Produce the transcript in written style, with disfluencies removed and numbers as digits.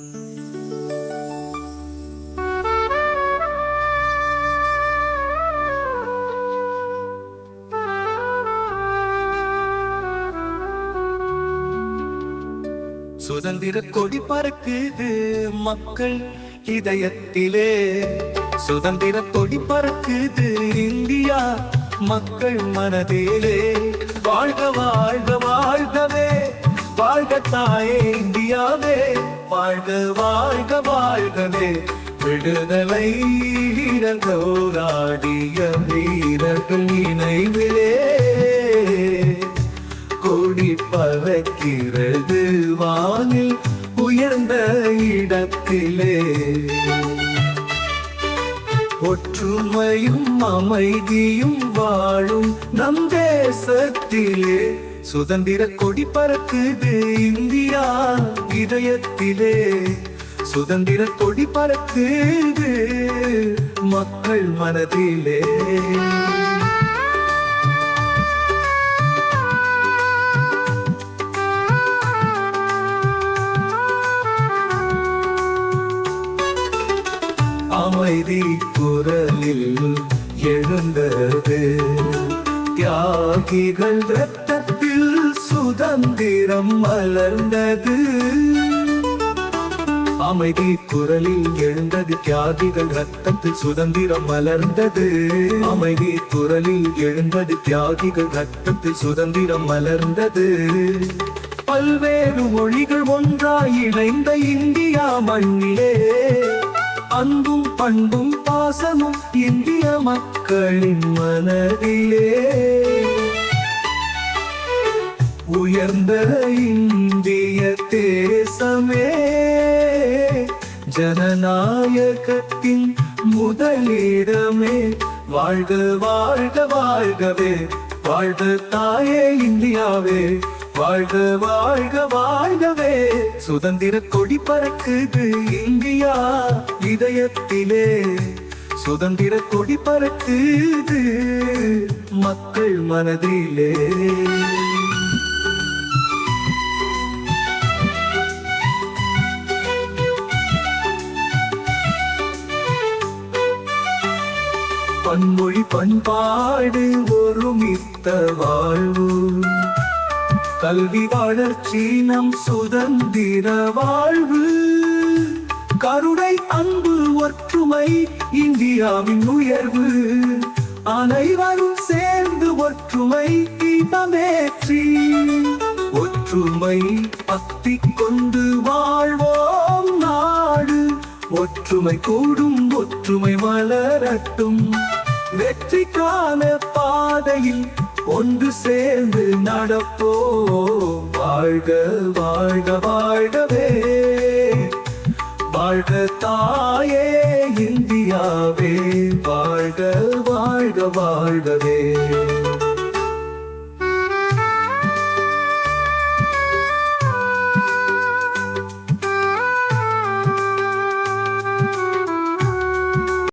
சுதந்திர கொடி பறக்குது மக்கள் இதயத்திலே. சுதந்திர கொடி பறக்குது இந்தியா மக்கள் மனதிலே. வாழ்க வாழ்க வாழ்கவே, வாழ்க தாயே இந்தியாவே. வாழ்க வாழ்க வாழ்கவே, விடுதலை வீரர்கள் போராடிய வீரர்கள் நினைவிலே. கொடி பறக்கிறது வானில் உயர்ந்த இடத்திலே. ஒற்றுமையும் அமைதியும் வாழும் நம் தேசத்திலே. சுதந்திர கொடி பறக்குது இந்தியா இதயத்திலே. சுதந்திர கொடி பறக்குது மக்கள் மனதிலே. அமைதி குரலில் எழுந்தது தியாகிகள் ரத்தத்தில் சுதந்திரம் மலர்ந்தது. அமைதி குரலில் எழுந்தது தியாகிகள் ரத்தத்தில் சுதந்திரம் மலர்ந்தது. அமைதி குரலில் எழுந்தது தியாகிகள் ரத்தத்தில் சுதந்திரம் மலர்ந்தது. பல்வேறு மொழிகள் ஒன்றாய் இணைந்த இந்தியா மண்ணிலே. அன்பும் பண்பும் பாசமும் இந்திய மக்களின் மனதிலே. உயர்ந்த இந்திய தேசமே ஜனநாயகத்தின் முதலிடமே. வாழ்க வாழ்க வாழ்கவே, வாழ்க தாயே இந்தியாவே. வாழ்க வாழ்க வாழ்கவே, சுதந்திர கொடி பறக்குது இந்தியா இதயத்திலே. சுதந்திர கொடி பறக்குது மக்கள் மனதிலே. பன்மொழி பண்பாடு ஒருமித்த வாழ்வு. கல்வி வளர்ச்சி நம் சுதந்திர வாழ்வு. கருணை அன்பு ஒற்றுமை இந்தியாவின் உயர்வு. அனைவரும் சேர்ந்து ஒற்றுமை தீபமேற்றி. ஒற்றுமை பக்தி கொண்டு வாழ்வோம் நாடு. ஒற்றுமை கூடும் ஒற்றுமை வளரட்டும். வெற்றிக்கான பாதையில் ஒன்று சேர்ந்து நடப்போம். வாழ்க வாழ்க வாழ்கவே, வாழ்க தாயே இந்தியாவே. வாழ்க வாழ்க வாழ்கவே.